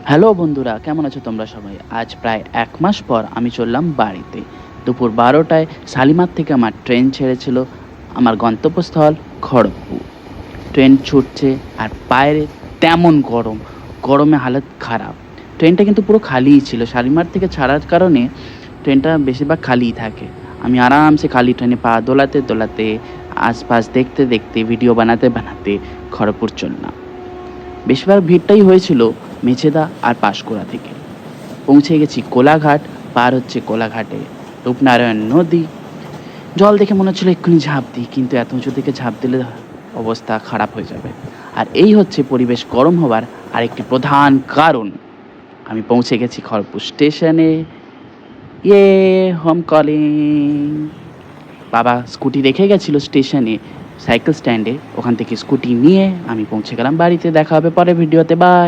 Hello বন্ধুরা, কেমন আছো তোমরা সবাই? আজ প্রায় ১ মাস পর আমি চললাম বাড়িতে। দুপুর ১২টায় শালিমার থেকে আমার ট্রেন ছেড়েছিল আমার গন্তব্যস্থল খড়গপুর। ট্রেন ছুটছে আর বাইরে তেমন গরম, গরমে হালত খারাপ। ট্রেনটা কিন্তু পুরো খালিই ছিল। শালিমার থেকে ছাড়ার কারণে ট্রেনটা বেশিরভাগ খালিই থাকে। আমি আরামসে খালি ট্রেনে পা দোলাতে দোলাতে, আশপাশ দেখতে দেখতে, ভিডিও বানাতে বানাতে খড়গপুর চললাম। বেশিরভাগ ভিড়টাই হয়েছিল মেছেদা আর পাঁশকুড়া থেকে। পৌঁছে গেছি কোলাঘাট, পার হচ্ছে কোলাঘাটে রূপনারায়ণ নদী। জল দেখে মনে হচ্ছিল এক্ষুনি ঝাঁপ দিই, কিন্তু এত উঁচু থেকে ঝাঁপ দিলে অবস্থা খারাপ হয়ে যাবে। আর এই হচ্ছে পরিবেশ গরম হবার আরেকটি প্রধান কারণ। আমি পৌঁছে গেছি খড়গপুর স্টেশনে। ইয়ে, হোম কলিং। বাবা স্কুটি রেখে গেছিলো স্টেশনে, সাইকেল স্ট্যান্ডে। ওখান থেকে স্কুটি নিয়ে আমি পৌঁছে গেলাম বাড়িতে। দেখা হবে পরে ভিডিওতে, বাই।